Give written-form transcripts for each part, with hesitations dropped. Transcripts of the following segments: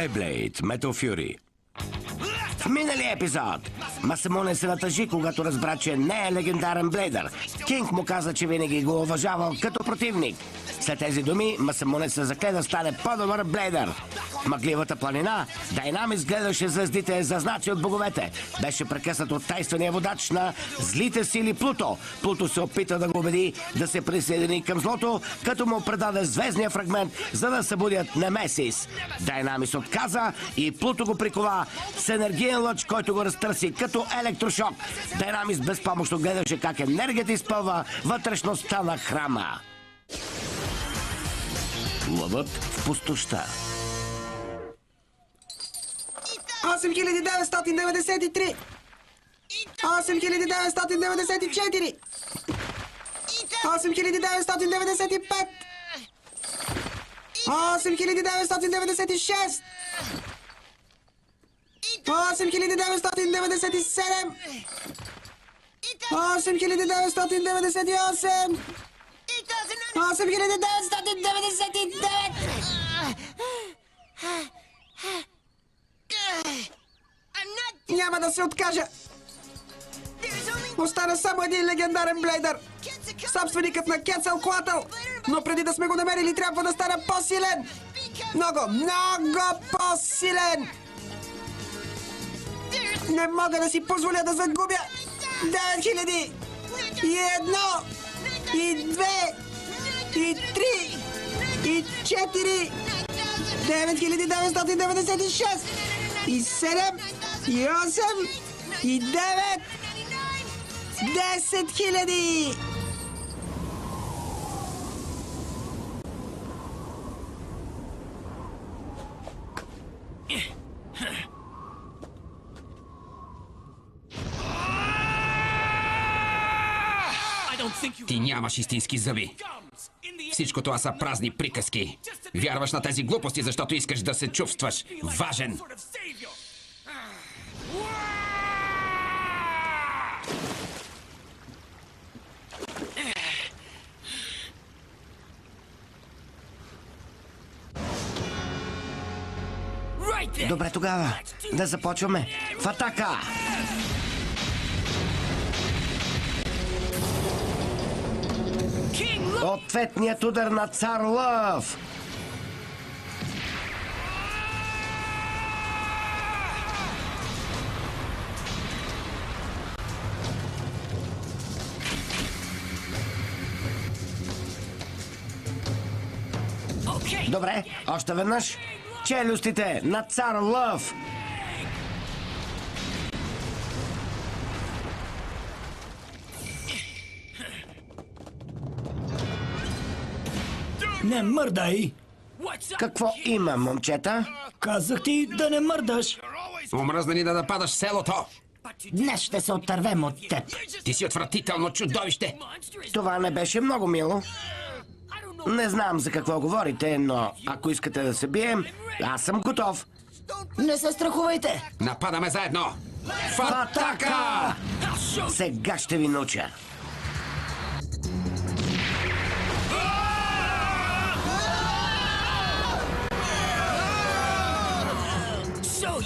Beyblade Metal Fury. В миналия епизод Масамуне се натъжи, когато разбра, че не е легендарен блейдър. Кинг му каза, че винаги го уважавал като противник. След тези думи Масамуне се закле да стане по-добър блейдър. В мъгливата планина Дайнамис гледаше звездите за знаци от боговете. Беше прекъснат от тайствения водач на злите сили Плуто. Плуто се опита да го убеди да се присъедини към злото, като му предаде звездния фрагмент, за да събудят Немесис. Дайнамис отказа и Плуто го прикова с енергиен лъч, който го разтърси като електрошок. Дайнамис безпомощно гледаше как енергията изпълва вътрешността на храма. Лъвът в пустоща. 8993, 8994, 8995, 8996, 8997, 8998, 8999. Няма да се откажа. Остана само един легендарен блейдър. Собственикът на Кетцалкоатъл. Но преди да сме го намерили, трябва да стана по-силен. Много, много по-силен. Не мога да си позволя да загубя 9000 и 1 и 2 и 3 и 4 9996 и 7 и 8 и 9 10 000. Ти нямаш истински зъби. Всичко това са празни приказки. Вярваш на тези глупости, защото искаш да се чувстваш важен. Добре, тогава да започваме. В атака! Ответният удар на цар Лъв! Добре, още веднъж. Челюстите на цар Лъв! Не мърдай! Какво има, момчета? Казах ти да не мърдаш! Омръзна ни да нападаш селото! Днес ще се отървем от теб! Ти си отвратително чудовище! Това не беше много мило. Не знам за какво говорите, но ако искате да се бием, аз съм готов. Не се страхувайте! Нападаме заедно! В атака! Сега ще ви науча.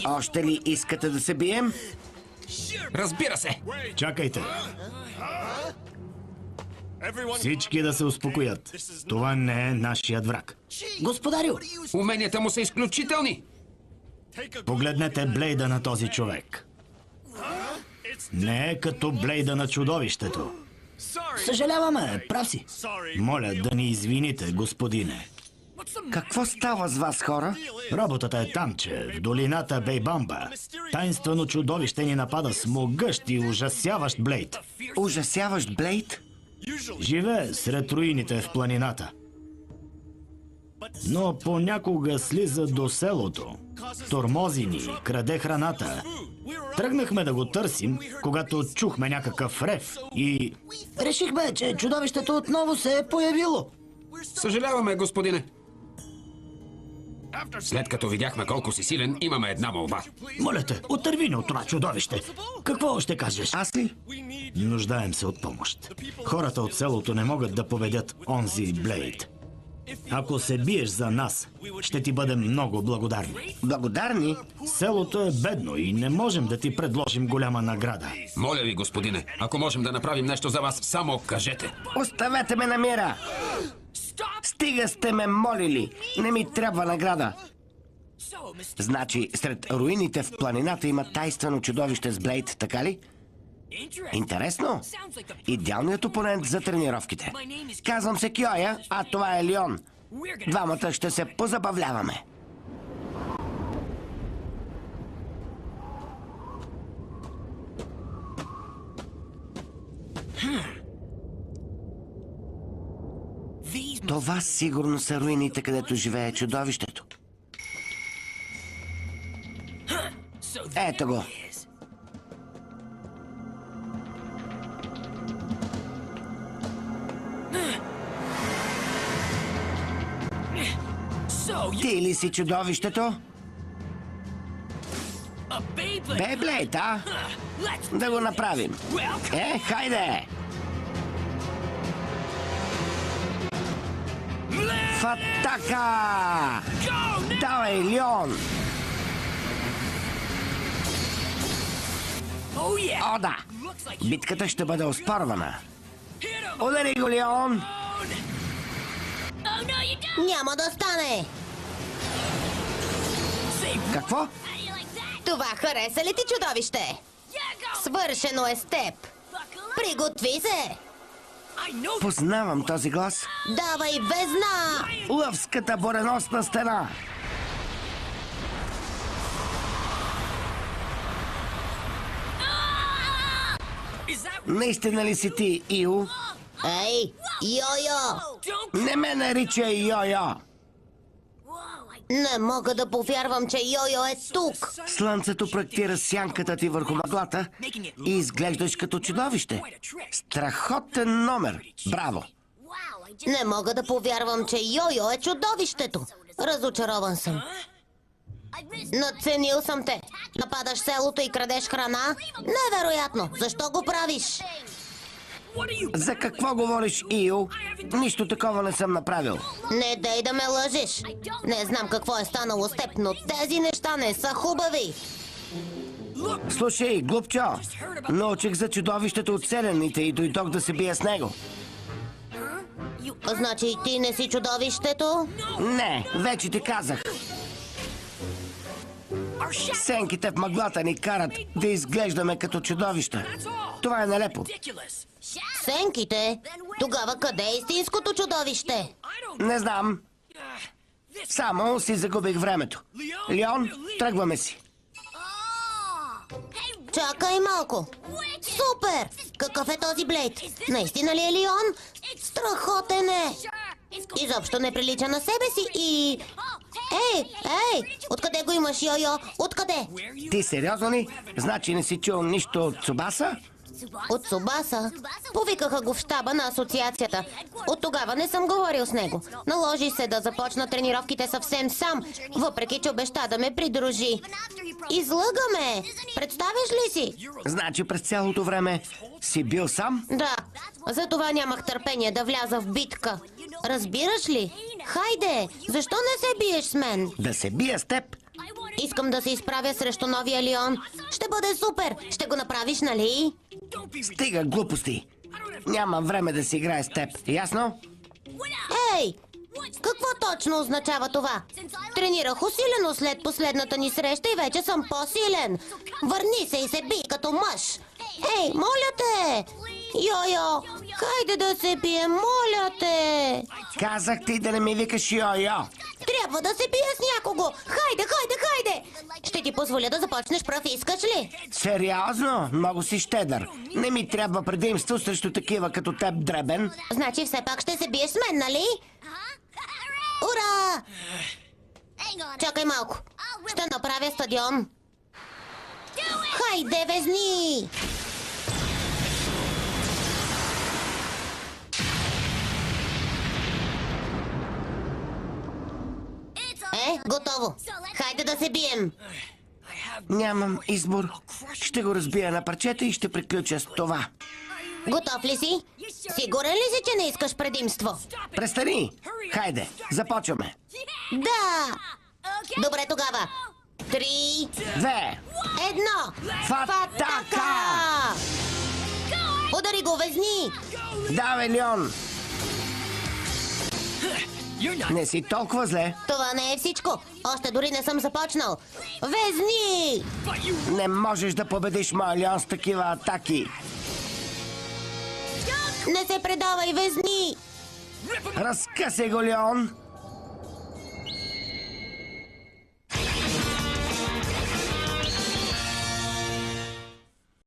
Още ли искате да се бием? Разбира се! Чакайте! Всички да се успокоят. Това не е нашият враг. Господарю! Уменията му са изключителни! Погледнете блейда на този човек. Не е като блейда на чудовището. Съжаляваме, прав си. Моля да ни извините, господине. Какво става с вас, хора? Работата е там, че в долината Бейбамба таинствено чудовище ни напада с могъщ и ужасяващ Блейд. Ужасяващ Блейд? Живее сред руините в планината. Но понякога слиза до селото. Тормози ни, краде храната. Тръгнахме да го търсим, когато чухме някакъв рев и... Решихме, че чудовището отново се е появило. Съжаляваме, господине. След като видяхме колко си силен, имаме една молба. Моля те, отърви ни от това чудовище. Какво ще кажеш? Аз ли? Нуждаем се от помощ. Хората от селото не могат да победят онзи Блейд. Ако се биеш за нас, ще ти бъдем много благодарни. Благодарни? Селото е бедно и не можем да ти предложим голяма награда. Моля ви, господине, ако можем да направим нещо за вас, само кажете. Оставете ме на мира! Стига сте ме молили! Не ми трябва награда! Значи, сред руините в планината има тайствено чудовище с Блейд, така ли? Интересно! Идеалният опонент за тренировките. Казвам се Кьоя, а това е Лион. Двамата ще се позабавляваме. Това сигурно са руините, където живее чудовището. Ето го. Ти ли си чудовището? Бейблейд, а? Да го направим. Хайде! В атака! Давай, Лион! О, да! Битката ще бъде оспорвана. Удари го, Лион! Няма да стане! Какво? Това хареса ли ти, чудовище? Свършено е с теб! Приготви се! Познавам този глас. Давай везна! Лъвската буреносна стена. Наистина ли си ти, Ио? Ей, Йо-Йо! Не ме наричай Йо-Йо. Не мога да повярвам, че Йо-Йо е тук! Слънцето проектира сянката ти върху мъглата и изглеждаш като чудовище. Страхотен номер. Браво! Не мога да повярвам, че Йо-Йо е чудовището! Разочарован съм. Надценил съм те. Нападаш селото и крадеш храна? Невероятно! Защо го правиш? За какво говориш, Ио? Нищо такова не съм направил. Не дей да ме лъжиш. Не знам какво е станало с теб, но тези неща не са хубави. Слушай, глупчо, научих за чудовището от селените и дойдох да се бия с него. Значи ти не си чудовището? Не, вече ти казах. Сенките в мъглата ни карат да изглеждаме като чудовища. Това е нелепо. Сенките? Тогава къде е истинското чудовище? Не знам. Само си загубих времето. Лион, тръгваме си. Чакай малко. Супер! Какъв е този Блейд? Наистина ли е Лион? Страхотен е! Изобщо не прилича на себе си и... Ей! Откъде го имаш, Йо-Йо? Откъде? Ти сериозно ли? Значи не си чул нищо от Цубаса? От Цубаса? Повикаха го в щаба на асоциацията. От тогава не съм говорил с него. Наложи се да започна тренировките съвсем сам, въпреки че обеща да ме придружи. Излъгаме! Представяш ли си? Значи през цялото време си бил сам? Да, затова нямах търпение да вляза в битка. Разбираш ли? Хайде, защо не се биеш с мен? Да се бия с теб? Искам да се изправя срещу новия Лион. Ще бъде супер! Ще го направиш, нали? Стига глупости. Нямам време да си играя с теб. Ясно? Ей! Какво точно означава това? Тренирах усилено след последната ни среща и вече съм по-силен. Върни се и се бий като мъж. Ей, моля те! Йо-йо, хайде да се бием, моля те! Казах ти да не ми викаш йо-йо. Трябва да се бия с някого! Хайде, хайде, хайде! Ще ти позволя да започнеш, пръв, искаш ли? Сериозно? Много си щедър. Не ми трябва предимство срещу такива като теб, дребен. Значи все пак ще се биеш с мен, нали? Ура! Чакай малко. Ще направя стадион. Хайде, везни! Готово. Хайде да се бием. Нямам избор. Ще го разбия на парчета и ще приключа с това. Готов ли си? Сигурен ли си, че не искаш предимство? Престани! Хайде, започваме. Да! Добре тогава. 3, 2, 1. Фатака! Удари го, везни! Давай, Леон! Не си толкова зле. Това не е всичко. Още дори не съм започнал. Везни! Не можеш да победиш моя Леон с такива атаки. Не се предавай, везни! Разкъсай го, Леон!